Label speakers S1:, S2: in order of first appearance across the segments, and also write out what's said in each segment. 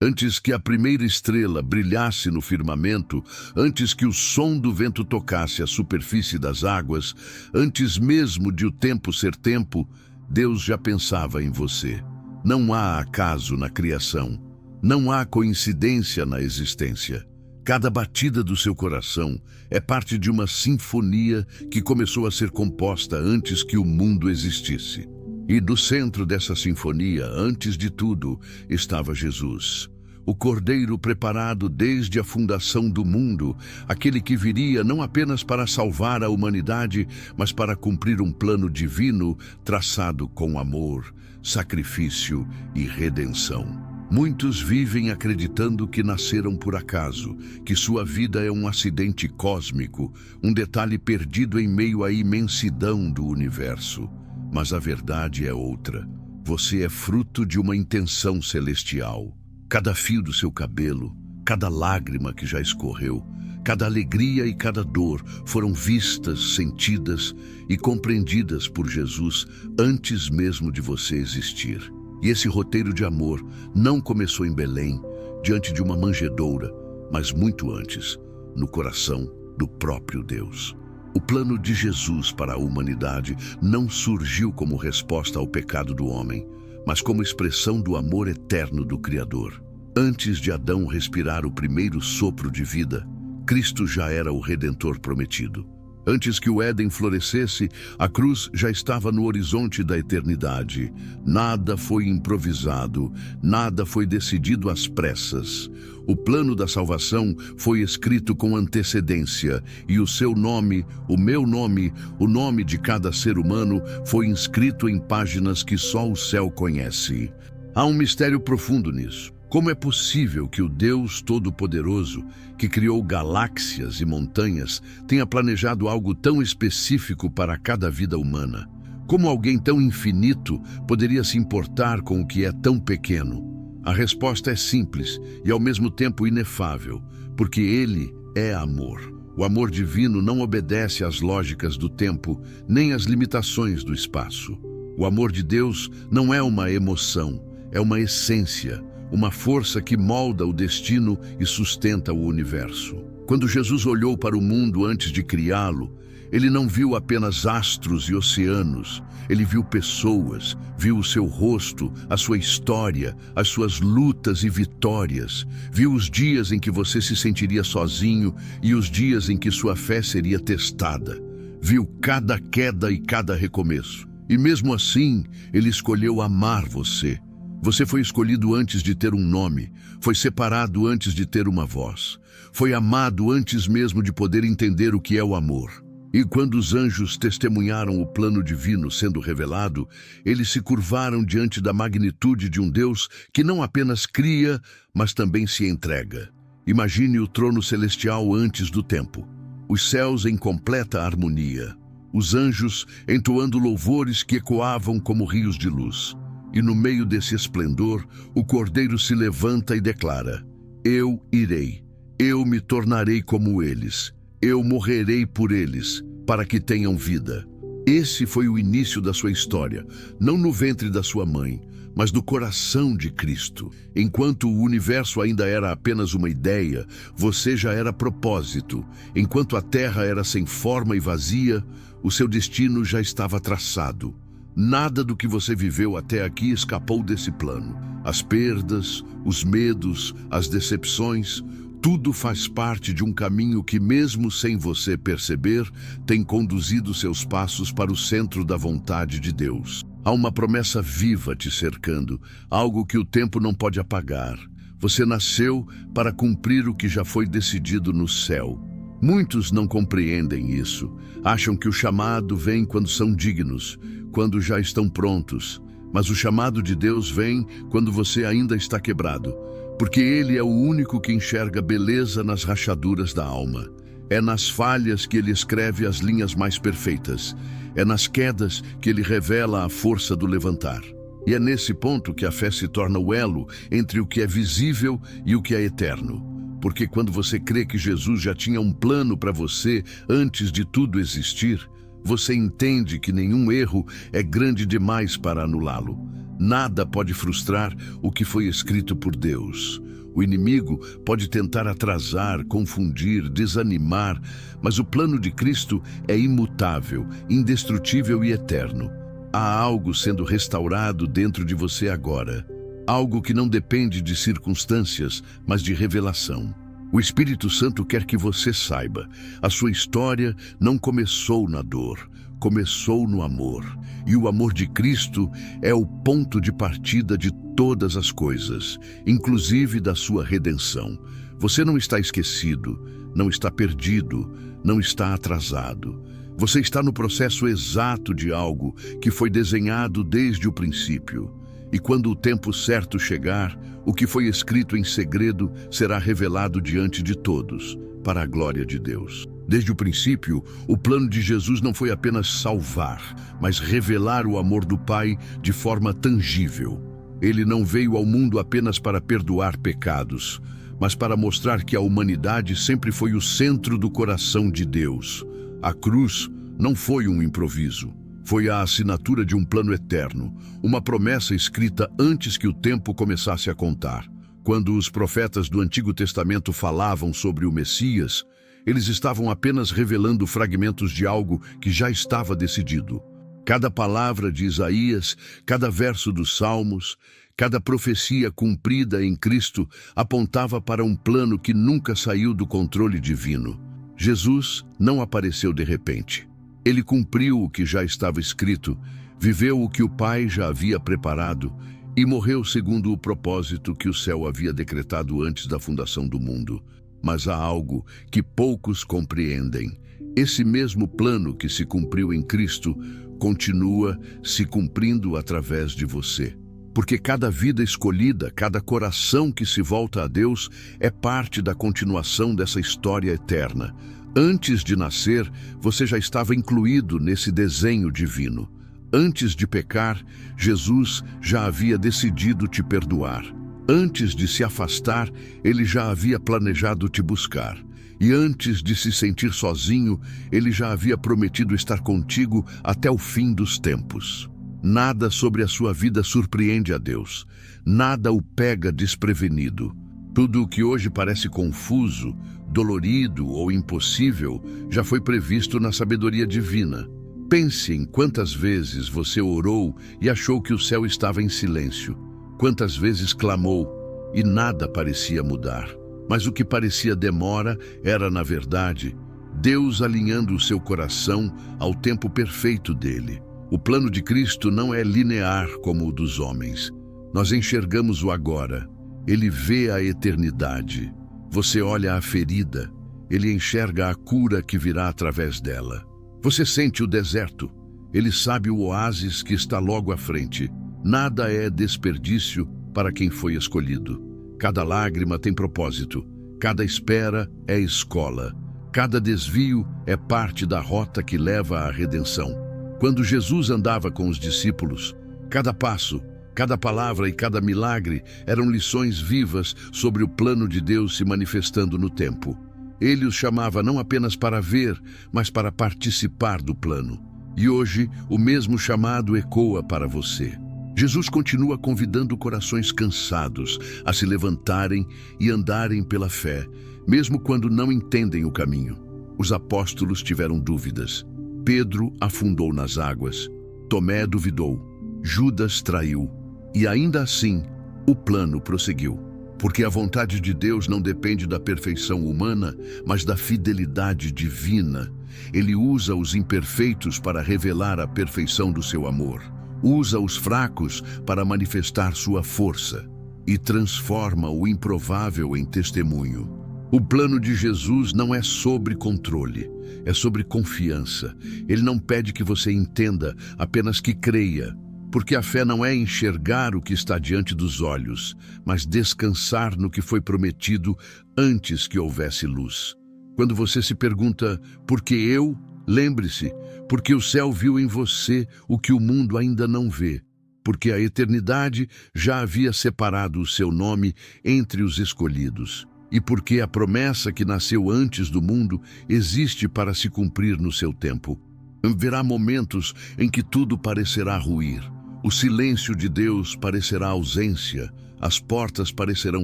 S1: Antes que a primeira estrela brilhasse no firmamento, antes que o som do vento tocasse a superfície das águas, antes mesmo de o tempo ser tempo, Deus já pensava em você. Não há acaso na criação, não há coincidência na existência. Cada batida do seu coração é parte de uma sinfonia que começou a ser composta antes que o mundo existisse. E no centro dessa sinfonia, antes de tudo, estava Jesus. O Cordeiro preparado desde a fundação do mundo, aquele que viria não apenas para salvar a humanidade, mas para cumprir um plano divino traçado com amor, sacrifício e redenção. Muitos vivem acreditando que nasceram por acaso, que sua vida é um acidente cósmico, um detalhe perdido em meio à imensidão do universo. Mas a verdade é outra. Você é fruto de uma intenção celestial. Cada fio do seu cabelo, cada lágrima que já escorreu, cada alegria e cada dor foram vistas, sentidas e compreendidas por Jesus antes mesmo de você existir. E esse roteiro de amor não começou em Belém, diante de uma manjedoura, mas muito antes, no coração do próprio Deus. O plano de Jesus para a humanidade não surgiu como resposta ao pecado do homem, mas como expressão do amor eterno do Criador. Antes de Adão respirar o primeiro sopro de vida, Cristo já era o Redentor prometido. Antes que o Éden florescesse, a cruz já estava no horizonte da eternidade. Nada foi improvisado, nada foi decidido às pressas. O plano da salvação foi escrito com antecedência, e o seu nome, o meu nome, o nome de cada ser humano foi inscrito em páginas que só o céu conhece. Há um mistério profundo nisso. Como é possível que o Deus Todo-Poderoso, que criou galáxias e montanhas, tenha planejado algo tão específico para cada vida humana? Como alguém tão infinito poderia se importar com o que é tão pequeno? A resposta é simples e ao mesmo tempo inefável, porque Ele é amor. O amor divino não obedece às lógicas do tempo, nem às limitações do espaço. O amor de Deus não é uma emoção, é uma essência, uma força que molda o destino e sustenta o universo. Quando Jesus olhou para o mundo antes de criá-lo, ele não viu apenas astros e oceanos, ele viu pessoas, viu o seu rosto, a sua história, as suas lutas e vitórias, viu os dias em que você se sentiria sozinho e os dias em que sua fé seria testada, viu cada queda e cada recomeço. E mesmo assim, ele escolheu amar você. Você foi escolhido antes de ter um nome, foi separado antes de ter uma voz, foi amado antes mesmo de poder entender o que é o amor. E quando os anjos testemunharam o plano divino sendo revelado, eles se curvaram diante da magnitude de um Deus que não apenas cria, mas também se entrega. Imagine o trono celestial antes do tempo, os céus em completa harmonia, os anjos entoando louvores que ecoavam como rios de luz. E no meio desse esplendor, o Cordeiro se levanta e declara: eu irei, eu me tornarei como eles, eu morrerei por eles, para que tenham vida. Esse foi o início da sua história, não no ventre da sua mãe, mas do coração de Cristo. Enquanto o universo ainda era apenas uma ideia, você já era propósito. Enquanto a terra era sem forma e vazia, o seu destino já estava traçado. Nada do que você viveu até aqui escapou desse plano. As perdas, os medos, as decepções, tudo faz parte de um caminho que, mesmo sem você perceber, tem conduzido seus passos para o centro da vontade de Deus. Há uma promessa viva te cercando, algo que o tempo não pode apagar. Você nasceu para cumprir o que já foi decidido no céu. Muitos não compreendem isso. Acham que o chamado vem quando são dignos, quando já estão prontos. Mas o chamado de Deus vem quando você ainda está quebrado, porque Ele é o único que enxerga beleza nas rachaduras da alma. É nas falhas que Ele escreve as linhas mais perfeitas. É nas quedas que Ele revela a força do levantar. E é nesse ponto que a fé se torna o elo entre o que é visível e o que é eterno. Porque quando você crê que Jesus já tinha um plano para você antes de tudo existir, Você entende que nenhum erro é grande demais para anulá-lo. Nada pode frustrar o que foi escrito por Deus. O inimigo pode tentar atrasar, confundir, desanimar, mas o plano de Cristo é imutável, indestrutível e eterno. Há algo sendo restaurado dentro de você agora. Algo que não depende de circunstâncias, mas de revelação. O Espírito Santo quer que você saiba, a sua história não começou na dor, começou no amor. E o amor de Cristo é o ponto de partida de todas as coisas, inclusive da sua redenção. Você não está esquecido, não está perdido, não está atrasado. Você está no processo exato de algo que foi desenhado desde o princípio. E quando o tempo certo chegar, o que foi escrito em segredo será revelado diante de todos, para a glória de Deus. Desde o princípio, o plano de Jesus não foi apenas salvar, mas revelar o amor do Pai de forma tangível. Ele não veio ao mundo apenas para perdoar pecados, mas para mostrar que a humanidade sempre foi o centro do coração de Deus. A cruz não foi um improviso. Foi a assinatura de um plano eterno, uma promessa escrita antes que o tempo começasse a contar. Quando os profetas do Antigo Testamento falavam sobre o Messias, eles estavam apenas revelando fragmentos de algo que já estava decidido. Cada palavra de Isaías, cada verso dos Salmos, cada profecia cumprida em Cristo apontava para um plano que nunca saiu do controle divino. Jesus não apareceu de repente. Ele cumpriu o que já estava escrito, viveu o que o Pai já havia preparado e morreu segundo o propósito que o céu havia decretado antes da fundação do mundo. Mas há algo que poucos compreendem. Esse mesmo plano que se cumpriu em Cristo continua se cumprindo através de você. Porque cada vida escolhida, cada coração que se volta a Deus é parte da continuação dessa história eterna. Antes de nascer, você já estava incluído nesse desenho divino. Antes de pecar, Jesus já havia decidido te perdoar. Antes de se afastar, ele já havia planejado te buscar. E antes de se sentir sozinho, ele já havia prometido estar contigo até o fim dos tempos. Nada sobre a sua vida surpreende a Deus. Nada o pega desprevenido. Tudo o que hoje parece confuso, dolorido ou impossível já foi previsto na sabedoria divina. Pense em quantas vezes você orou e achou que o céu estava em silêncio. Quantas vezes clamou e nada parecia mudar. Mas o que parecia demora era, na verdade, Deus alinhando o seu coração ao tempo perfeito dele. O plano de Cristo não é linear como o dos homens. Nós enxergamos o agora. Ele vê a eternidade. Você olha a ferida. Ele enxerga a cura que virá através dela. Você sente o deserto. Ele sabe o oásis que está logo à frente. Nada é desperdício para quem foi escolhido. Cada lágrima tem propósito. Cada espera é escola. Cada desvio é parte da rota que leva à redenção. Quando Jesus andava com os discípulos, cada passo, cada palavra e cada milagre eram lições vivas sobre o plano de Deus se manifestando no tempo. Ele os chamava não apenas para ver, mas para participar do plano. E hoje, o mesmo chamado ecoa para você. Jesus continua convidando corações cansados a se levantarem e andarem pela fé, mesmo quando não entendem o caminho. Os apóstolos tiveram dúvidas. Pedro afundou nas águas. Tomé duvidou. Judas traiu. E ainda assim, o plano prosseguiu. Porque a vontade de Deus não depende da perfeição humana, mas da fidelidade divina. Ele usa os imperfeitos para revelar a perfeição do seu amor. Usa os fracos para manifestar sua força. E transforma o improvável em testemunho. O plano de Jesus não é sobre controle, é sobre confiança. Ele não pede que você entenda, apenas que creia. Porque a fé não é enxergar o que está diante dos olhos, mas descansar no que foi prometido antes que houvesse luz. Quando você se pergunta, por que eu? Lembre-se, porque o céu viu em você o que o mundo ainda não vê. Porque a eternidade já havia separado o seu nome entre os escolhidos. E porque a promessa que nasceu antes do mundo existe para se cumprir no seu tempo. Haverá momentos em que tudo parecerá ruir. O silêncio de Deus parecerá ausência, as portas parecerão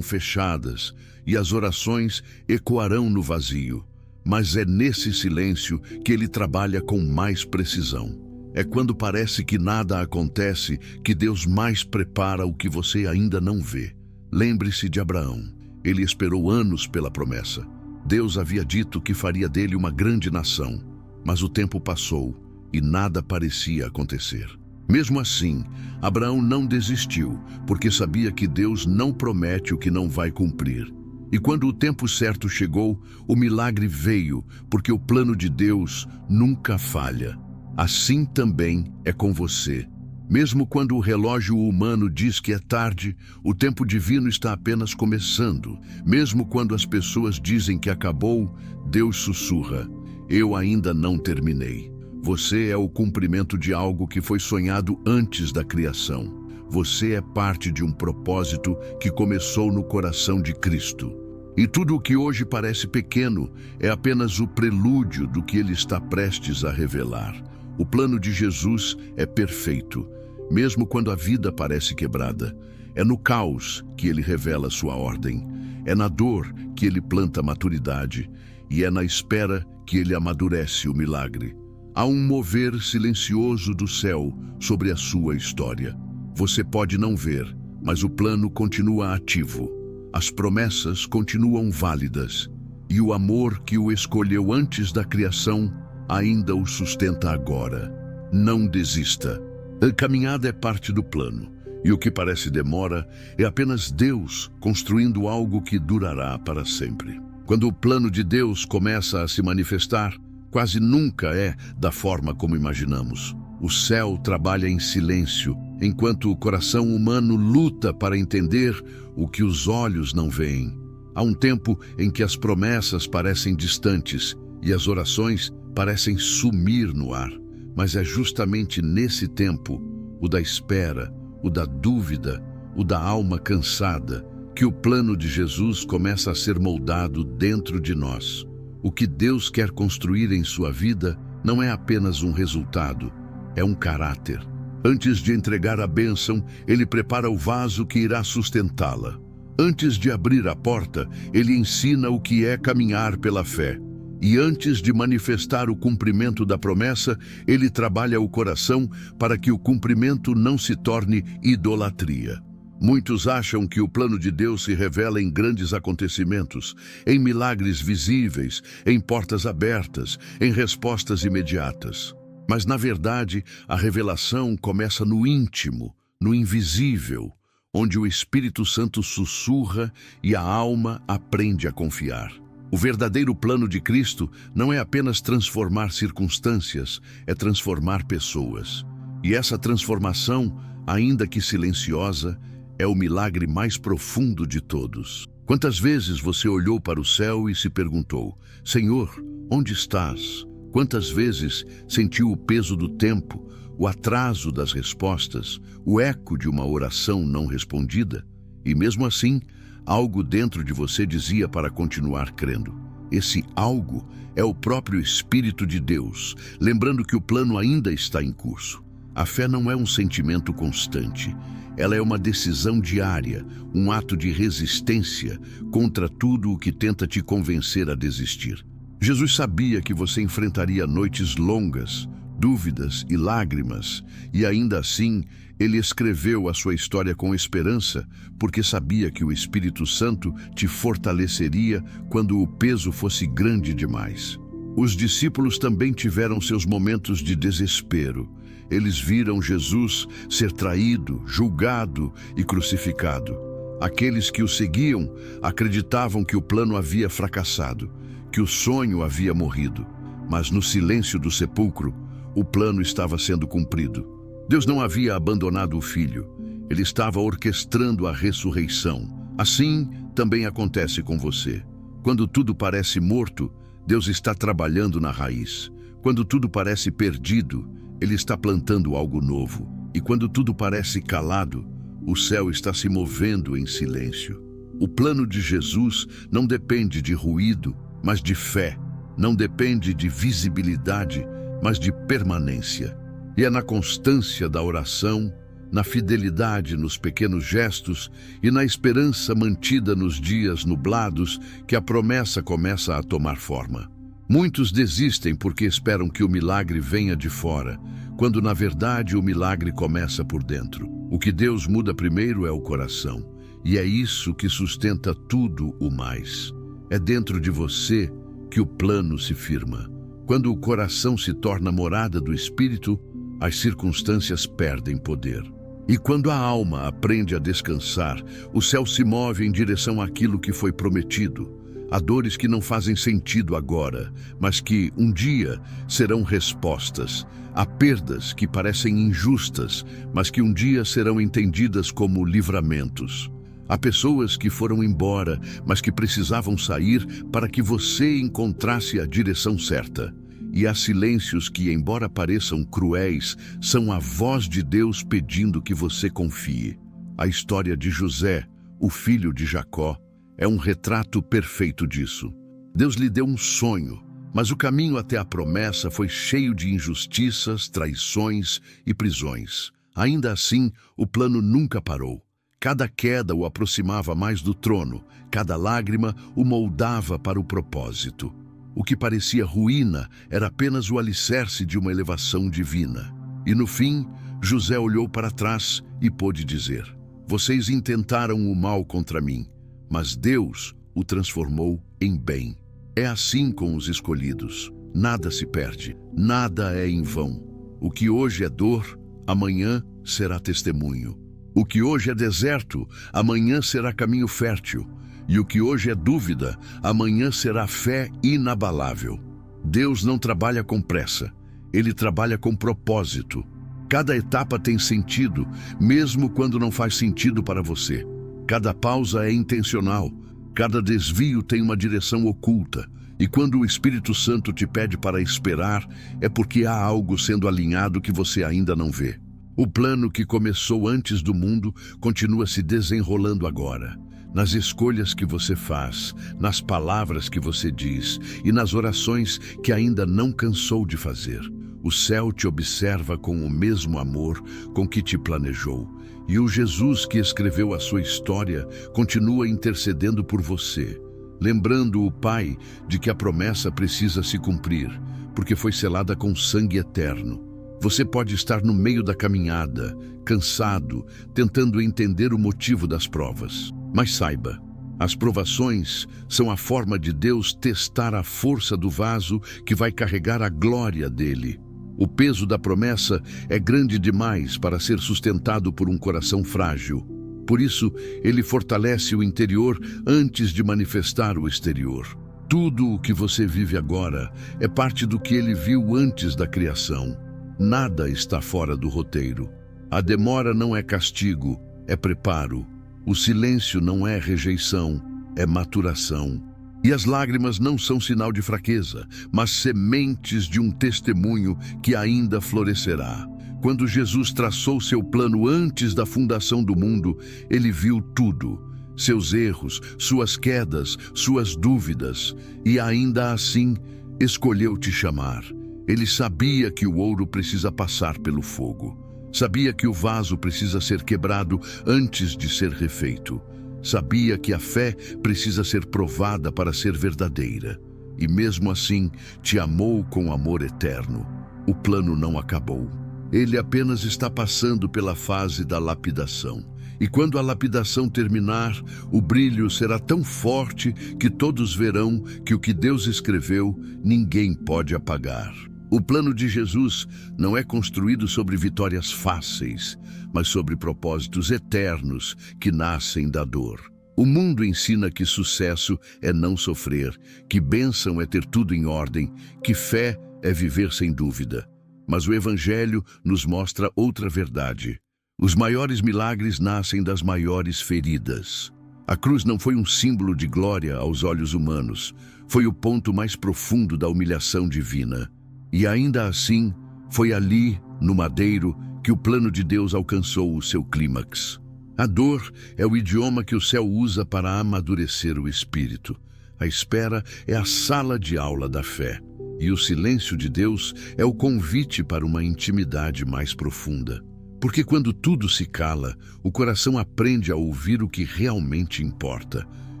S1: fechadas e as orações ecoarão no vazio. Mas é nesse silêncio que Ele trabalha com mais precisão. É quando parece que nada acontece que Deus mais prepara o que você ainda não vê. Lembre-se de Abraão. Ele esperou anos pela promessa. Deus havia dito que faria dele uma grande nação. Mas o tempo passou e nada parecia acontecer. Mesmo assim, Abraão não desistiu, porque sabia que Deus não promete o que não vai cumprir. E quando o tempo certo chegou, o milagre veio, porque o plano de Deus nunca falha. Assim também é com você. Mesmo quando o relógio humano diz que é tarde, o tempo divino está apenas começando. Mesmo quando as pessoas dizem que acabou, Deus sussurra: eu ainda não terminei. Você é o cumprimento de algo que foi sonhado antes da criação. Você é parte de um propósito que começou no coração de Cristo. E tudo o que hoje parece pequeno é apenas o prelúdio do que Ele está prestes a revelar. O plano de Jesus é perfeito, mesmo quando a vida parece quebrada. É no caos que Ele revela sua ordem. É na dor que Ele planta maturidade. E é na espera que Ele amadurece o milagre. Há um mover silencioso do céu sobre a sua história. Você pode não ver, mas o plano continua ativo. As promessas continuam válidas. E o amor que o escolheu antes da criação ainda o sustenta agora. Não desista. A caminhada é parte do plano. E o que parece demora é apenas Deus construindo algo que durará para sempre. Quando o plano de Deus começa a se manifestar, quase nunca é da forma como imaginamos. O céu trabalha em silêncio, enquanto o coração humano luta para entender o que os olhos não veem. Há um tempo em que as promessas parecem distantes e as orações parecem sumir no ar. Mas é justamente nesse tempo, o da espera, o da dúvida, o da alma cansada, que o plano de Jesus começa a ser moldado dentro de nós. O que Deus quer construir em sua vida não é apenas um resultado, é um caráter. Antes de entregar a bênção, Ele prepara o vaso que irá sustentá-la. Antes de abrir a porta, Ele ensina o que é caminhar pela fé. E antes de manifestar o cumprimento da promessa, Ele trabalha o coração para que o cumprimento não se torne idolatria. Muitos acham que o plano de Deus se revela em grandes acontecimentos, em milagres visíveis, em portas abertas, em respostas imediatas. Mas, na verdade, a revelação começa no íntimo, no invisível, onde o Espírito Santo sussurra e a alma aprende a confiar. O verdadeiro plano de Cristo não é apenas transformar circunstâncias, é transformar pessoas. E essa transformação, ainda que silenciosa, é o milagre mais profundo de todos. Quantas vezes você olhou para o céu e se perguntou: Senhor, onde estás? Quantas vezes sentiu o peso do tempo, o atraso das respostas, o eco de uma oração não respondida? E mesmo assim, algo dentro de você dizia para continuar crendo. Esse algo é o próprio Espírito de Deus, lembrando que o plano ainda está em curso. A fé não é um sentimento constante. Ela é uma decisão diária, um ato de resistência contra tudo o que tenta te convencer a desistir. Jesus sabia que você enfrentaria noites longas, dúvidas e lágrimas, e ainda assim, Ele escreveu a sua história com esperança, porque sabia que o Espírito Santo te fortaleceria quando o peso fosse grande demais. Os discípulos também tiveram seus momentos de desespero. Eles viram Jesus ser traído, julgado e crucificado. Aqueles que o seguiam acreditavam que o plano havia fracassado, que o sonho havia morrido. Mas no silêncio do sepulcro, o plano estava sendo cumprido. Deus não havia abandonado o Filho. Ele estava orquestrando a ressurreição. Assim também acontece com você. Quando tudo parece morto, Deus está trabalhando na raiz. Quando tudo parece perdido, Ele está plantando algo novo. E quando tudo parece calado, o céu está se movendo em silêncio. O plano de Jesus não depende de ruído, mas de fé. Não depende de visibilidade, mas de permanência. E é na constância da oração, na fidelidade nos pequenos gestos e na esperança mantida nos dias nublados que a promessa começa a tomar forma. Muitos desistem porque esperam que o milagre venha de fora, quando na verdade o milagre começa por dentro. O que Deus muda primeiro é o coração, e é isso que sustenta tudo o mais. É dentro de você que o plano se firma. Quando o coração se torna morada do Espírito, as circunstâncias perdem poder. E quando a alma aprende a descansar, o céu se move em direção àquilo que foi prometido. Há dores que não fazem sentido agora, mas que, um dia, serão respostas. Há perdas que parecem injustas, mas que um dia serão entendidas como livramentos. Há pessoas que foram embora, mas que precisavam sair para que você encontrasse a direção certa. E há silêncios que, embora pareçam cruéis, são a voz de Deus pedindo que você confie. A história de José, o filho de Jacó, é um retrato perfeito disso. Deus lhe deu um sonho, mas o caminho até a promessa foi cheio de injustiças, traições e prisões. Ainda assim, o plano nunca parou. Cada queda o aproximava mais do trono, cada lágrima o moldava para o propósito. O que parecia ruína era apenas o alicerce de uma elevação divina. E no fim, José olhou para trás e pôde dizer: "Vocês intentaram o mal contra mim, mas Deus o transformou em bem." É assim com os escolhidos. Nada se perde, nada é em vão. O que hoje é dor, amanhã será testemunho. O que hoje é deserto, amanhã será caminho fértil. E o que hoje é dúvida, amanhã será fé inabalável. Deus não trabalha com pressa, Ele trabalha com propósito. Cada etapa tem sentido, mesmo quando não faz sentido para você. Cada pausa é intencional, cada desvio tem uma direção oculta. E quando o Espírito Santo te pede para esperar, é porque há algo sendo alinhado que você ainda não vê. O plano que começou antes do mundo continua se desenrolando agora. Nas escolhas que você faz, nas palavras que você diz e nas orações que ainda não cansou de fazer. O céu te observa com o mesmo amor com que te planejou. E o Jesus que escreveu a sua história continua intercedendo por você, lembrando o Pai de que a promessa precisa se cumprir, porque foi selada com sangue eterno. Você pode estar no meio da caminhada, cansado, tentando entender o motivo das provas. Mas saiba, as provações são a forma de Deus testar a força do vaso que vai carregar a glória dele. O peso da promessa é grande demais para ser sustentado por um coração frágil. Por isso, ele fortalece o interior antes de manifestar o exterior. Tudo o que você vive agora é parte do que ele viu antes da criação. Nada está fora do roteiro. A demora não é castigo, é preparo. O silêncio não é rejeição, é maturação. E as lágrimas não são sinal de fraqueza, mas sementes de um testemunho que ainda florescerá. Quando Jesus traçou seu plano antes da fundação do mundo, ele viu tudo. Seus erros, suas quedas, suas dúvidas. E ainda assim, escolheu te chamar. Ele sabia que o ouro precisa passar pelo fogo. Sabia que o vaso precisa ser quebrado antes de ser refeito. Sabia que a fé precisa ser provada para ser verdadeira. E mesmo assim, te amou com amor eterno. O plano não acabou. Ele apenas está passando pela fase da lapidação. E quando a lapidação terminar, o brilho será tão forte que todos verão que o que Deus escreveu, ninguém pode apagar. O plano de Jesus não é construído sobre vitórias fáceis, mas sobre propósitos eternos que nascem da dor. O mundo ensina que sucesso é não sofrer, que bênção é ter tudo em ordem, que fé é viver sem dúvida. Mas o Evangelho nos mostra outra verdade. Os maiores milagres nascem das maiores feridas. A cruz não foi um símbolo de glória aos olhos humanos, foi o ponto mais profundo da humilhação divina. E ainda assim, foi ali, no madeiro, que o plano de Deus alcançou o seu clímax. A dor é o idioma que o céu usa para amadurecer o espírito. A espera é a sala de aula da fé. E o silêncio de Deus é o convite para uma intimidade mais profunda. Porque quando tudo se cala, o coração aprende a ouvir o que realmente importa.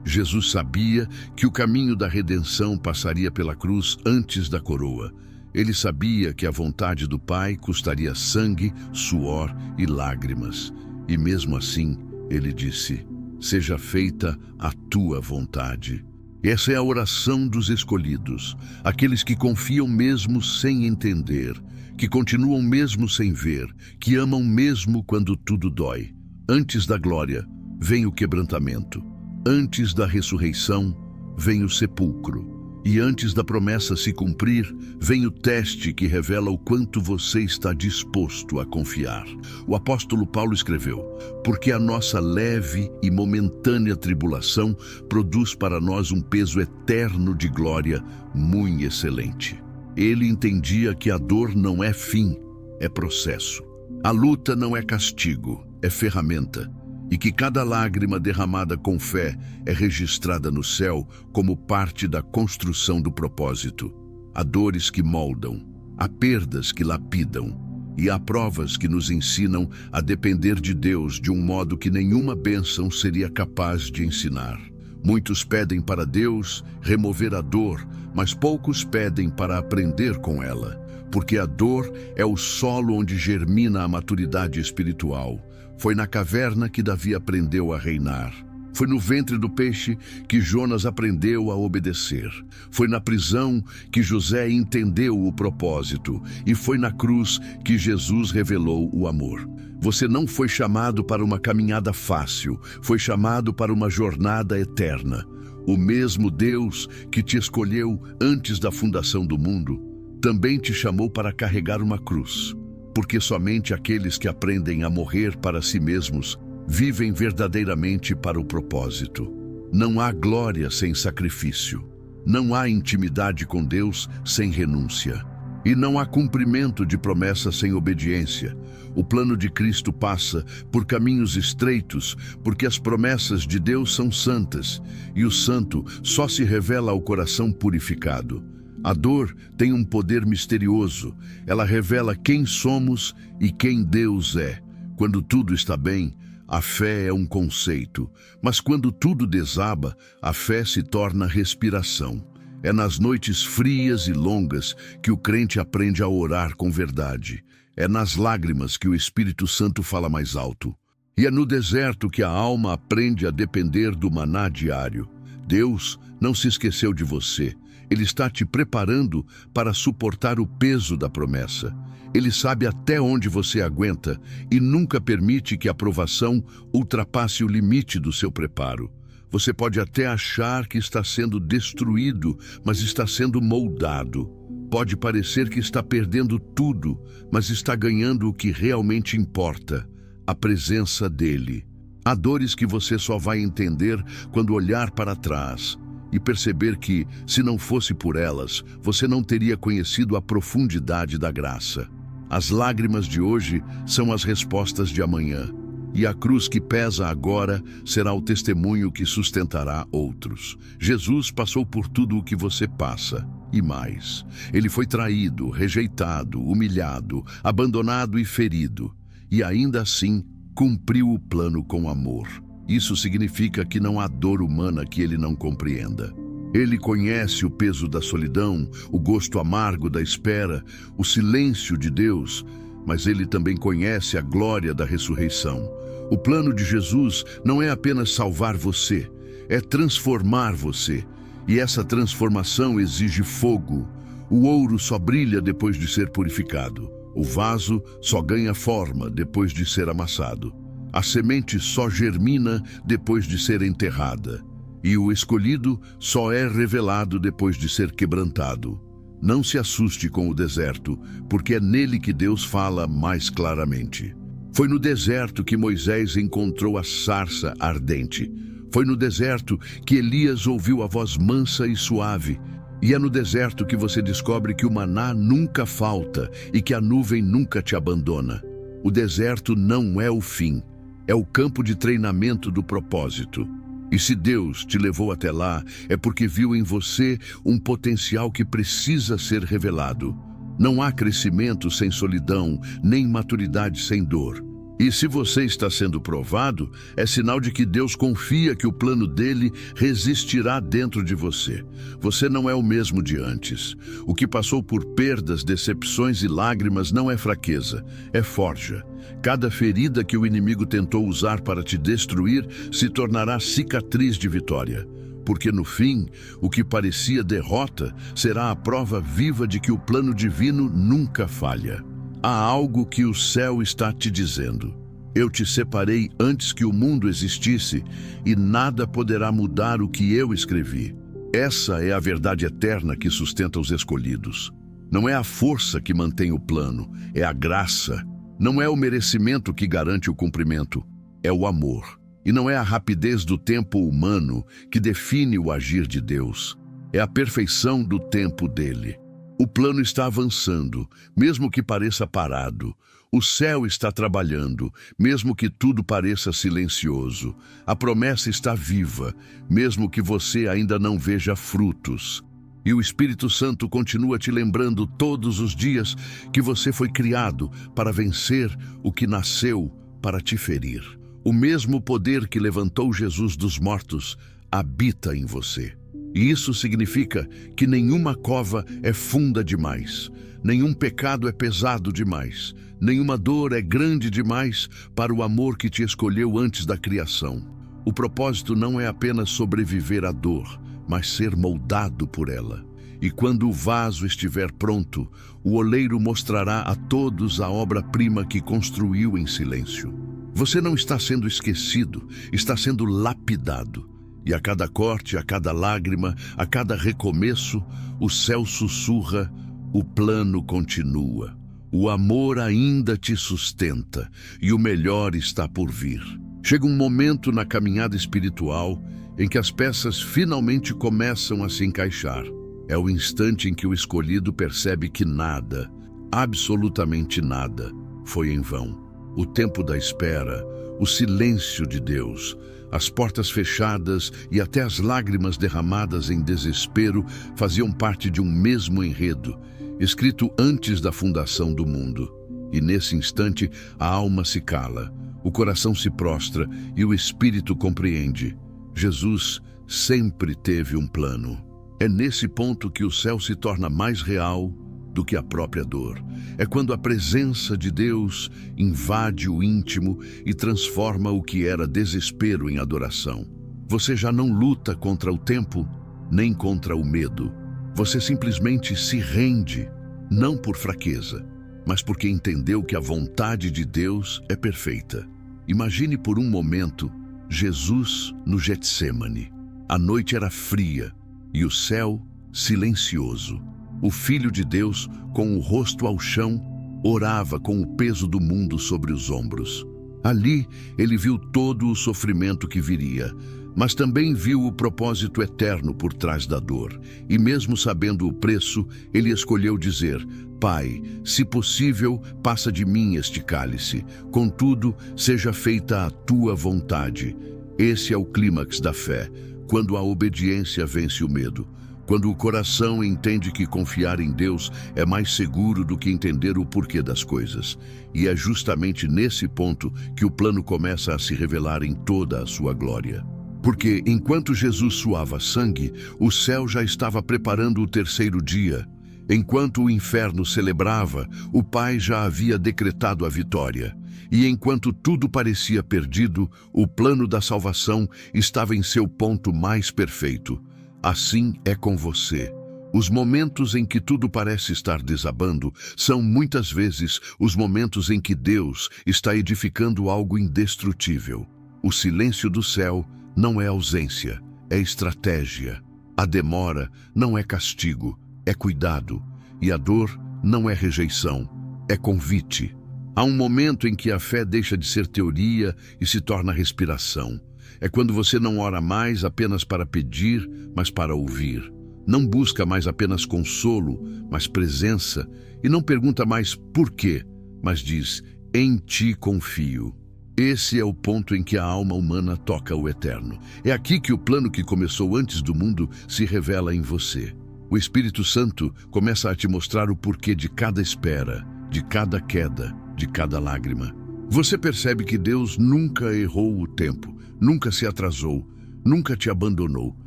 S1: Jesus sabia que o caminho da redenção passaria pela cruz antes da coroa. Ele sabia que a vontade do Pai custaria sangue, suor e lágrimas. E mesmo assim, ele disse: seja feita a tua vontade. Essa é a oração dos escolhidos, aqueles que confiam mesmo sem entender, que continuam mesmo sem ver, que amam mesmo quando tudo dói. Antes da glória, vem o quebrantamento. Antes da ressurreição, vem o sepulcro. E antes da promessa se cumprir, vem o teste que revela o quanto você está disposto a confiar. O apóstolo Paulo escreveu: porque a nossa leve e momentânea tribulação produz para nós um peso eterno de glória muito excelente. Ele entendia que a dor não é fim, é processo. A luta não é castigo, é ferramenta. E que cada lágrima derramada com fé é registrada no céu como parte da construção do propósito. Há dores que moldam, há perdas que lapidam, e há provas que nos ensinam a depender de Deus de um modo que nenhuma bênção seria capaz de ensinar. Muitos pedem para Deus remover a dor, mas poucos pedem para aprender com ela, porque a dor é o solo onde germina a maturidade espiritual. Foi na caverna que Davi aprendeu a reinar. Foi no ventre do peixe que Jonas aprendeu a obedecer. Foi na prisão que José entendeu o propósito. E foi na cruz que Jesus revelou o amor. Você não foi chamado para uma caminhada fácil, foi chamado para uma jornada eterna. O mesmo Deus que te escolheu antes da fundação do mundo, também te chamou para carregar uma cruz. Porque somente aqueles que aprendem a morrer para si mesmos vivem verdadeiramente para o propósito. Não há glória sem sacrifício. Não há intimidade com Deus sem renúncia. E não há cumprimento de promessa sem obediência. O plano de Cristo passa por caminhos estreitos, porque as promessas de Deus são santas, e o santo só se revela ao coração purificado. A dor tem um poder misterioso. Ela revela quem somos e quem Deus é. Quando tudo está bem, a fé é um conceito. Mas quando tudo desaba, a fé se torna respiração. É nas noites frias e longas que o crente aprende a orar com verdade. É nas lágrimas que o Espírito Santo fala mais alto. E é no deserto que a alma aprende a depender do maná diário. Deus não se esqueceu de você. Ele está te preparando para suportar o peso da promessa. Ele sabe até onde você aguenta e nunca permite que a provação ultrapasse o limite do seu preparo. Você pode até achar que está sendo destruído, mas está sendo moldado. Pode parecer que está perdendo tudo, mas está ganhando o que realmente importa: a presença dele. Há dores que você só vai entender quando olhar para trás e perceber que, se não fosse por elas, você não teria conhecido a profundidade da graça. As lágrimas de hoje são as respostas de amanhã, e a cruz que pesa agora será o testemunho que sustentará outros. Jesus passou por tudo o que você passa, e mais. Ele foi traído, rejeitado, humilhado, abandonado e ferido, e ainda assim cumpriu o plano com amor. Isso significa que não há dor humana que ele não compreenda. Ele conhece o peso da solidão, o gosto amargo da espera, o silêncio de Deus, mas ele também conhece a glória da ressurreição. O plano de Jesus não é apenas salvar você, é transformar você. E essa transformação exige fogo. O ouro só brilha depois de ser purificado. O vaso só ganha forma depois de ser amassado. A semente só germina depois de ser enterrada, e o escolhido só é revelado depois de ser quebrantado. Não se assuste com o deserto, porque é nele que Deus fala mais claramente. Foi no deserto que Moisés encontrou a sarça ardente. Foi no deserto que Elias ouviu a voz mansa e suave. E é no deserto que você descobre que o maná nunca falta e que a nuvem nunca te abandona. O deserto não é o fim. É o campo de treinamento do propósito. E se Deus te levou até lá, é porque viu em você um potencial que precisa ser revelado. Não há crescimento sem solidão, nem maturidade sem dor. E se você está sendo provado, é sinal de que Deus confia que o plano dele resistirá dentro de você. Você não é o mesmo de antes. O que passou por perdas, decepções e lágrimas não é fraqueza, é forja. Cada ferida que o inimigo tentou usar para te destruir se tornará cicatriz de vitória. Porque no fim, o que parecia derrota será a prova viva de que o plano divino nunca falha. Há algo que o céu está te dizendo. Eu te separei antes que o mundo existisse e nada poderá mudar o que eu escrevi. Essa é a verdade eterna que sustenta os escolhidos. Não é a força que mantém o plano, é a graça. Não é o merecimento que garante o cumprimento, é o amor. E não é a rapidez do tempo humano que define o agir de Deus. É a perfeição do tempo dele. O plano está avançando, mesmo que pareça parado. O céu está trabalhando, mesmo que tudo pareça silencioso. A promessa está viva, mesmo que você ainda não veja frutos. E o Espírito Santo continua te lembrando todos os dias que você foi criado para vencer o que nasceu para te ferir. O mesmo poder que levantou Jesus dos mortos habita em você. E isso significa que nenhuma cova é funda demais, nenhum pecado é pesado demais, nenhuma dor é grande demais para o amor que te escolheu antes da criação. O propósito não é apenas sobreviver à dor, mas ser moldado por ela. E quando o vaso estiver pronto, o oleiro mostrará a todos a obra-prima que construiu em silêncio. Você não está sendo esquecido, está sendo lapidado. E a cada corte, a cada lágrima, a cada recomeço, o céu sussurra, o plano continua. O amor ainda te sustenta e o melhor está por vir. Chega um momento na caminhada espiritual em que as peças finalmente começam a se encaixar. É o instante em que o escolhido percebe que nada, absolutamente nada, foi em vão. O tempo da espera, o silêncio de Deus, as portas fechadas e até as lágrimas derramadas em desespero faziam parte de um mesmo enredo, escrito antes da fundação do mundo. E nesse instante a alma se cala, o coração se prostra e o espírito compreende. Jesus sempre teve um plano. É nesse ponto que o céu se torna mais real do que a própria dor. É quando a presença de Deus invade o íntimo e transforma o que era desespero em adoração. Você já não luta contra o tempo, nem contra o medo. Você simplesmente se rende, não por fraqueza, mas porque entendeu que a vontade de Deus é perfeita. Imagine por um momento Jesus no Getsêmani. A noite era fria e o céu silencioso. O Filho de Deus, com o rosto ao chão, orava com o peso do mundo sobre os ombros. Ali, ele viu todo o sofrimento que viria, mas também viu o propósito eterno por trás da dor. E mesmo sabendo o preço, ele escolheu dizer: Pai, se possível, passa de mim este cálice. Contudo, seja feita a tua vontade. Esse é o clímax da fé, quando a obediência vence o medo. Quando o coração entende que confiar em Deus é mais seguro do que entender o porquê das coisas. E é justamente nesse ponto que o plano começa a se revelar em toda a sua glória. Porque enquanto Jesus suava sangue, o céu já estava preparando o terceiro dia. Enquanto o inferno celebrava, o Pai já havia decretado a vitória. E enquanto tudo parecia perdido, o plano da salvação estava em seu ponto mais perfeito. Assim é com você. Os momentos em que tudo parece estar desabando são muitas vezes os momentos em que Deus está edificando algo indestrutível. O silêncio do céu não é ausência, é estratégia. A demora não é castigo, é cuidado. E a dor não é rejeição, é convite. Há um momento em que a fé deixa de ser teoria e se torna respiração. É quando você não ora mais apenas para pedir, mas para ouvir. Não busca mais apenas consolo, mas presença. E não pergunta mais por quê, mas diz: em ti confio. Esse é o ponto em que a alma humana toca o eterno. É aqui que o plano que começou antes do mundo se revela em você. O Espírito Santo começa a te mostrar o porquê de cada espera, de cada queda, de cada lágrima. Você percebe que Deus nunca errou o tempo, nunca se atrasou, nunca te abandonou.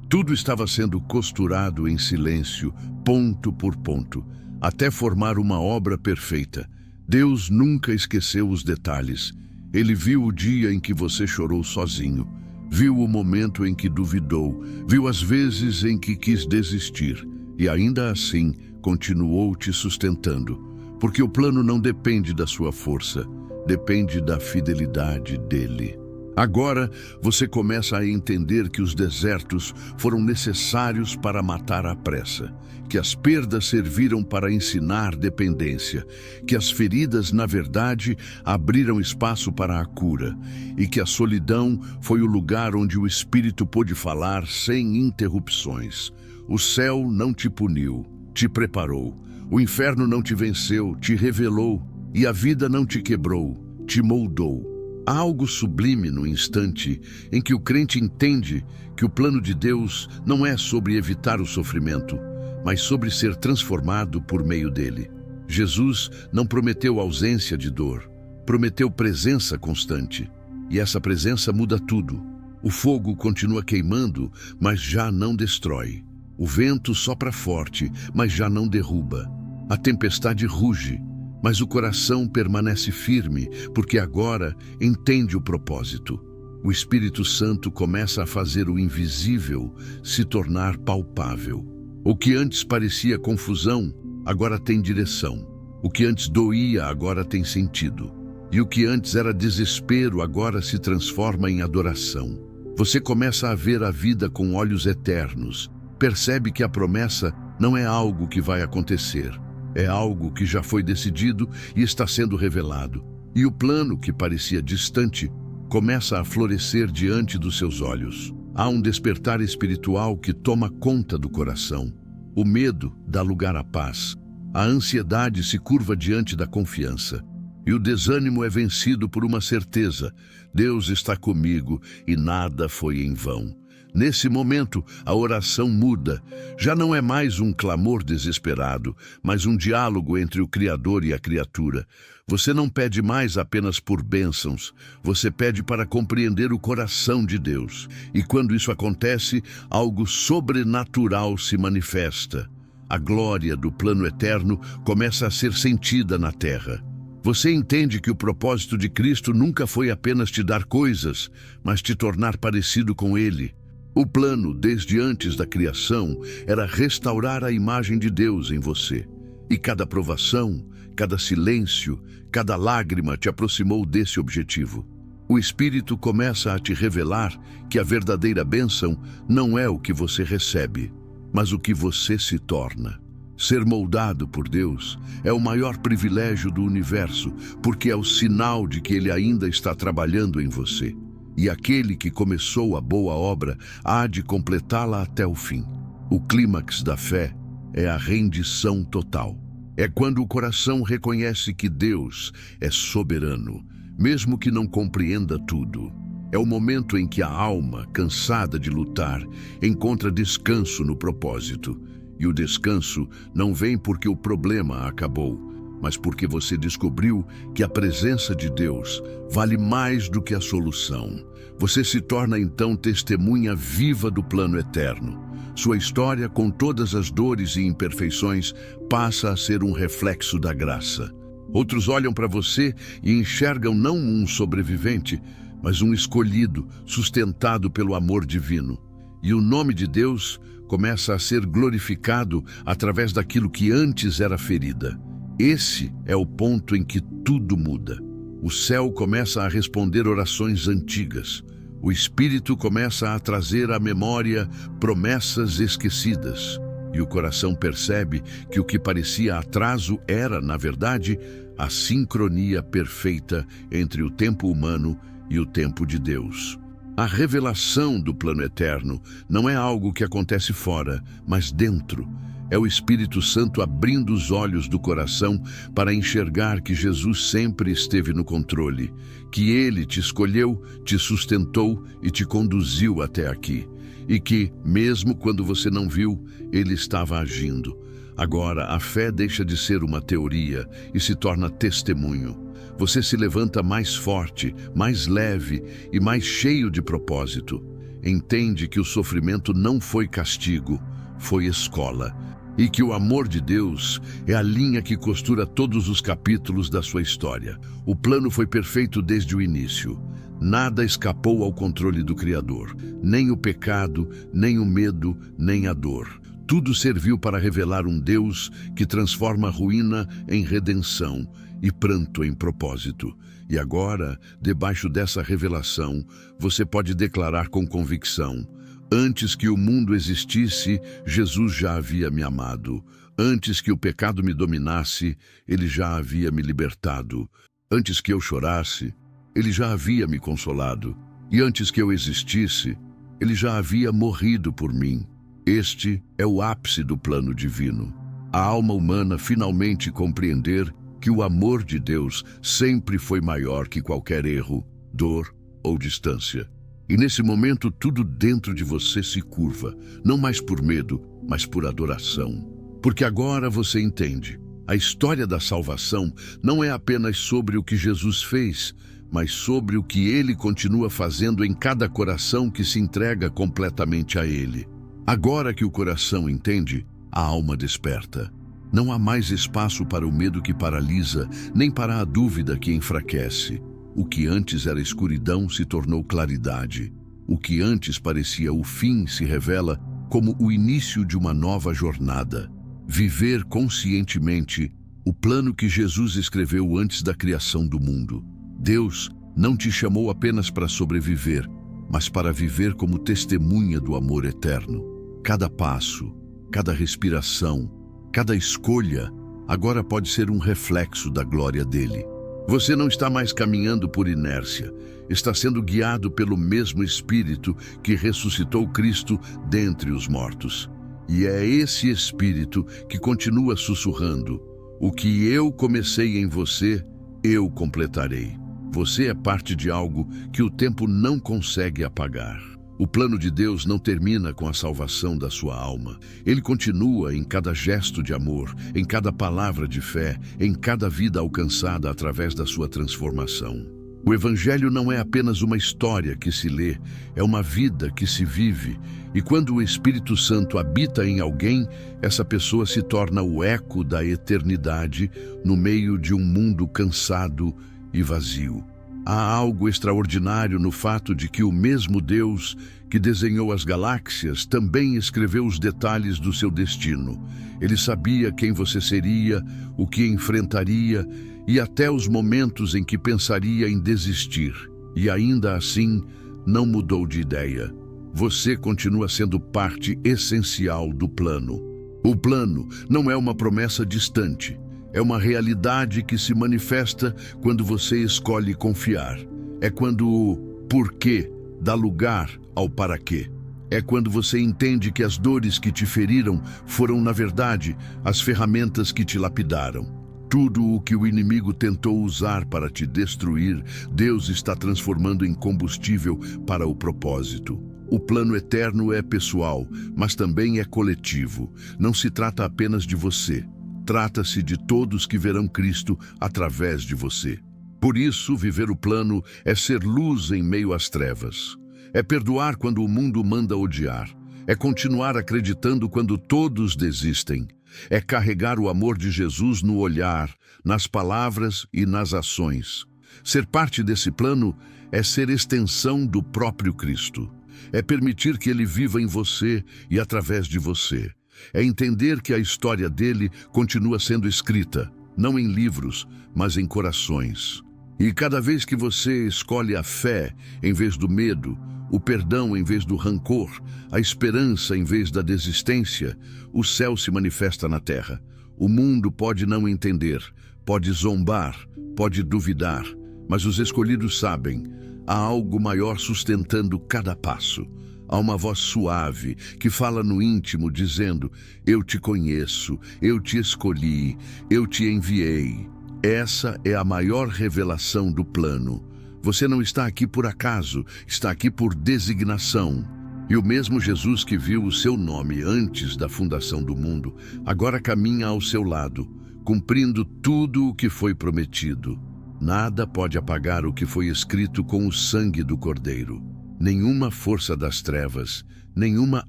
S1: Tudo estava sendo costurado em silêncio, ponto por ponto, até formar uma obra perfeita. Deus nunca esqueceu os detalhes. Ele viu o dia em que você chorou sozinho, viu o momento em que duvidou, viu as vezes em que quis desistir e ainda assim continuou te sustentando, porque o plano não depende da sua força, depende da fidelidade dele. Agora você começa a entender que os desertos foram necessários para matar a pressa, que as perdas serviram para ensinar dependência, que as feridas, na verdade, abriram espaço para a cura, e que a solidão foi o lugar onde o Espírito pôde falar sem interrupções. O céu não te puniu, te preparou. O inferno não te venceu, te revelou. E a vida não te quebrou, te moldou. Há algo sublime no instante em que o crente entende que o plano de Deus não é sobre evitar o sofrimento, mas sobre ser transformado por meio dele. Jesus não prometeu ausência de dor, prometeu presença constante. E essa presença muda tudo. O fogo continua queimando, mas já não destrói. O vento sopra forte, mas já não derruba. A tempestade ruge, mas o coração permanece firme, porque agora entende o propósito. O Espírito Santo começa a fazer o invisível se tornar palpável. O que antes parecia confusão, agora tem direção. O que antes doía, agora tem sentido. E o que antes era desespero, agora se transforma em adoração. Você começa a ver a vida com olhos eternos. Percebe que a promessa não é algo que vai acontecer. É algo que já foi decidido e está sendo revelado. E o plano, que parecia distante, começa a florescer diante dos seus olhos. Há um despertar espiritual que toma conta do coração. O medo dá lugar à paz. A ansiedade se curva diante da confiança. E o desânimo é vencido por uma certeza: Deus está comigo e nada foi em vão. Nesse momento, a oração muda. Já não é mais um clamor desesperado, mas um diálogo entre o Criador e a criatura. Você não pede mais apenas por bênçãos, você pede para compreender o coração de Deus. E quando isso acontece, algo sobrenatural se manifesta. A glória do plano eterno começa a ser sentida na terra. Você entende que o propósito de Cristo nunca foi apenas te dar coisas, mas te tornar parecido com Ele. O plano, desde antes da criação, era restaurar a imagem de Deus em você. E cada provação, cada silêncio, cada lágrima te aproximou desse objetivo. O Espírito começa a te revelar que a verdadeira bênção não é o que você recebe, mas o que você se torna. Ser moldado por Deus é o maior privilégio do universo, porque é o sinal de que Ele ainda está trabalhando em você. E aquele que começou a boa obra há de completá-la até o fim. O clímax da fé é a rendição total. É quando o coração reconhece que Deus é soberano, mesmo que não compreenda tudo. É o momento em que a alma, cansada de lutar, encontra descanso no propósito. E o descanso não vem porque o problema acabou, mas porque você descobriu que a presença de Deus vale mais do que a solução. Você se torna então testemunha viva do plano eterno. Sua história, com todas as dores e imperfeições, passa a ser um reflexo da graça. Outros olham para você e enxergam não um sobrevivente, mas um escolhido, sustentado pelo amor divino. E o nome de Deus começa a ser glorificado através daquilo que antes era ferida. Esse é o ponto em que tudo muda. O céu começa a responder orações antigas. O Espírito começa a trazer à memória promessas esquecidas. E o coração percebe que o que parecia atraso era, na verdade, a sincronia perfeita entre o tempo humano e o tempo de Deus. A revelação do plano eterno não é algo que acontece fora, mas dentro. É o Espírito Santo abrindo os olhos do coração para enxergar que Jesus sempre esteve no controle, que Ele te escolheu, te sustentou e te conduziu até aqui. E que, mesmo quando você não viu, Ele estava agindo. Agora, a fé deixa de ser uma teoria e se torna testemunho. Você se levanta mais forte, mais leve e mais cheio de propósito. Entende que o sofrimento não foi castigo, foi escola. E que o amor de Deus é a linha que costura todos os capítulos da sua história. O plano foi perfeito desde o início. Nada escapou ao controle do Criador. Nem o pecado, nem o medo, nem a dor. Tudo serviu para revelar um Deus que transforma a ruína em redenção e pranto em propósito. E agora, debaixo dessa revelação, você pode declarar com convicção: antes que o mundo existisse, Jesus já havia me amado. Antes que o pecado me dominasse, Ele já havia me libertado. Antes que eu chorasse, Ele já havia me consolado. E antes que eu existisse, Ele já havia morrido por mim. Este é o ápice do plano divino. A alma humana finalmente compreender que o amor de Deus sempre foi maior que qualquer erro, dor ou distância. E nesse momento tudo dentro de você se curva, não mais por medo, mas por adoração. Porque agora você entende, a história da salvação não é apenas sobre o que Jesus fez, mas sobre o que Ele continua fazendo em cada coração que se entrega completamente a Ele. Agora que o coração entende, a alma desperta. Não há mais espaço para o medo que paralisa, nem para a dúvida que enfraquece. O que antes era escuridão se tornou claridade. O que antes parecia o fim se revela como o início de uma nova jornada. Viver conscientemente o plano que Jesus escreveu antes da criação do mundo. Deus não te chamou apenas para sobreviver, mas para viver como testemunha do amor eterno. Cada passo, cada respiração, cada escolha agora pode ser um reflexo da glória dele. Você não está mais caminhando por inércia, está sendo guiado pelo mesmo Espírito que ressuscitou Cristo dentre os mortos. E é esse Espírito que continua sussurrando: o que eu comecei em você, eu completarei. Você é parte de algo que o tempo não consegue apagar. O plano de Deus não termina com a salvação da sua alma. Ele continua em cada gesto de amor, em cada palavra de fé, em cada vida alcançada através da sua transformação. O Evangelho não é apenas uma história que se lê, é uma vida que se vive. E quando o Espírito Santo habita em alguém, essa pessoa se torna o eco da eternidade no meio de um mundo cansado e vazio. Há algo extraordinário no fato de que o mesmo Deus que desenhou as galáxias também escreveu os detalhes do seu destino. Ele sabia quem você seria, o que enfrentaria e até os momentos em que pensaria em desistir. E ainda assim, não mudou de ideia. Você continua sendo parte essencial do plano. O plano não é uma promessa distante. É uma realidade que se manifesta quando você escolhe confiar. É quando o porquê dá lugar ao para quê. É quando você entende que as dores que te feriram foram, na verdade, as ferramentas que te lapidaram. Tudo o que o inimigo tentou usar para te destruir, Deus está transformando em combustível para o propósito. O plano eterno é pessoal, mas também é coletivo. Não se trata apenas de você. Trata-se de todos que verão Cristo através de você. Por isso, viver o plano é ser luz em meio às trevas. É perdoar quando o mundo manda odiar. É continuar acreditando quando todos desistem. É carregar o amor de Jesus no olhar, nas palavras e nas ações. Ser parte desse plano é ser extensão do próprio Cristo. É permitir que Ele viva em você e através de você. É entender que a história dele continua sendo escrita, não em livros, mas em corações. E cada vez que você escolhe a fé em vez do medo, o perdão em vez do rancor, a esperança em vez da desistência, o céu se manifesta na terra. O mundo pode não entender, pode zombar, pode duvidar, mas os escolhidos sabem, há algo maior sustentando cada passo. Há uma voz suave que fala no íntimo dizendo: eu te conheço, eu te escolhi, eu te enviei. Essa é a maior revelação do plano. Você não está aqui por acaso, está aqui por designação. E o mesmo Jesus que viu o seu nome antes da fundação do mundo, agora caminha ao seu lado, cumprindo tudo o que foi prometido. Nada pode apagar o que foi escrito com o sangue do Cordeiro. Nenhuma força das trevas, nenhuma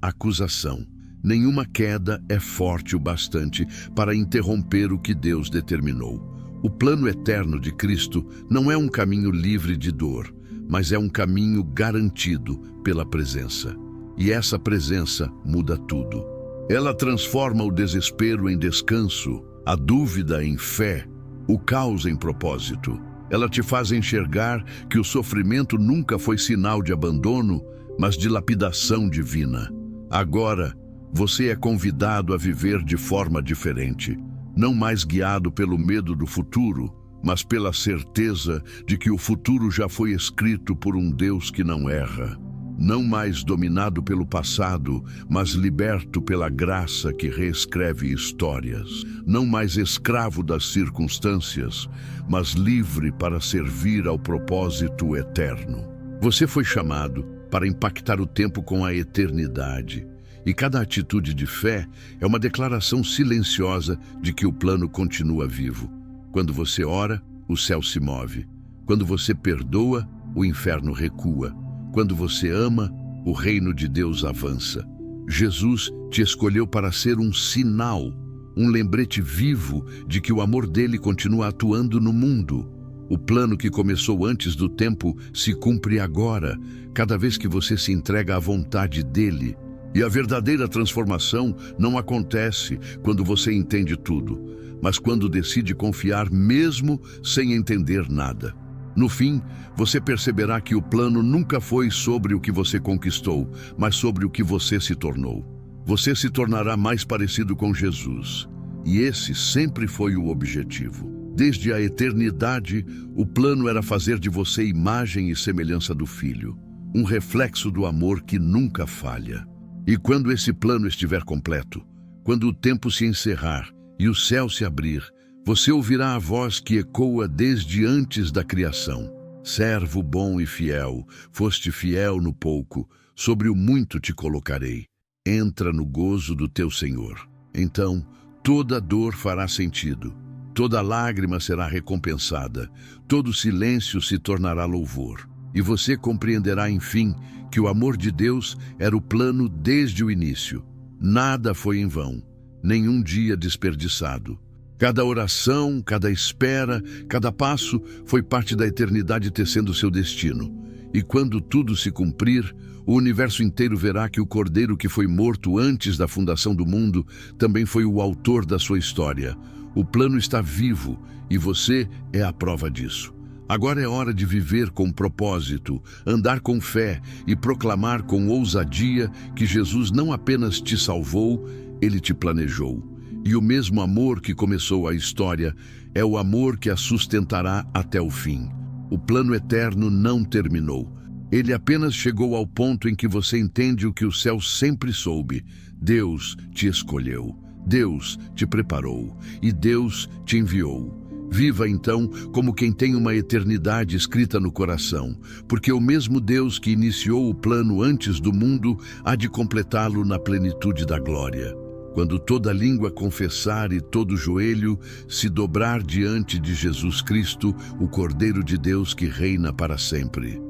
S1: acusação, nenhuma queda é forte o bastante para interromper o que Deus determinou. O plano eterno de Cristo não é um caminho livre de dor, mas é um caminho garantido pela presença. E essa presença muda tudo. Ela transforma o desespero em descanso, a dúvida em fé, o caos em propósito. Ela te faz enxergar que o sofrimento nunca foi sinal de abandono, mas de lapidação divina. Agora, você é convidado a viver de forma diferente, não mais guiado pelo medo do futuro, mas pela certeza de que o futuro já foi escrito por um Deus que não erra. Não mais dominado pelo passado, mas liberto pela graça que reescreve histórias. Não mais escravo das circunstâncias, mas livre para servir ao propósito eterno. Você foi chamado para impactar o tempo com a eternidade. E cada atitude de fé é uma declaração silenciosa de que o plano continua vivo. Quando você ora, o céu se move. Quando você perdoa, o inferno recua. Quando você ama, o reino de Deus avança. Jesus te escolheu para ser um sinal, um lembrete vivo de que o amor dele continua atuando no mundo. O plano que começou antes do tempo se cumpre agora, cada vez que você se entrega à vontade dele. E a verdadeira transformação não acontece quando você entende tudo, mas quando decide confiar mesmo sem entender nada. No fim, você perceberá que o plano nunca foi sobre o que você conquistou, mas sobre o que você se tornou. Você se tornará mais parecido com Jesus. E esse sempre foi o objetivo. Desde a eternidade, o plano era fazer de você imagem e semelhança do Filho, um reflexo do amor que nunca falha. E quando esse plano estiver completo, quando o tempo se encerrar e o céu se abrir, você ouvirá a voz que ecoa desde antes da criação. Servo bom e fiel, foste fiel no pouco, sobre o muito te colocarei. Entra no gozo do teu Senhor. Então, toda dor fará sentido, toda lágrima será recompensada, todo silêncio se tornará louvor. E você compreenderá, enfim, que o amor de Deus era o plano desde o início. Nada foi em vão, nenhum dia desperdiçado. Cada oração, cada espera, cada passo foi parte da eternidade tecendo seu destino. E quando tudo se cumprir, o universo inteiro verá que o Cordeiro que foi morto antes da fundação do mundo também foi o autor da sua história. O plano está vivo e você é a prova disso. Agora é hora de viver com propósito, andar com fé e proclamar com ousadia que Jesus não apenas te salvou, ele te planejou. E o mesmo amor que começou a história é o amor que a sustentará até o fim. O plano eterno não terminou. Ele apenas chegou ao ponto em que você entende o que o céu sempre soube. Deus te escolheu, Deus te preparou e Deus te enviou. Viva então como quem tem uma eternidade escrita no coração, porque o mesmo Deus que iniciou o plano antes do mundo há de completá-lo na plenitude da glória. Quando toda língua confessar e todo joelho se dobrar diante de Jesus Cristo, o Cordeiro de Deus que reina para sempre.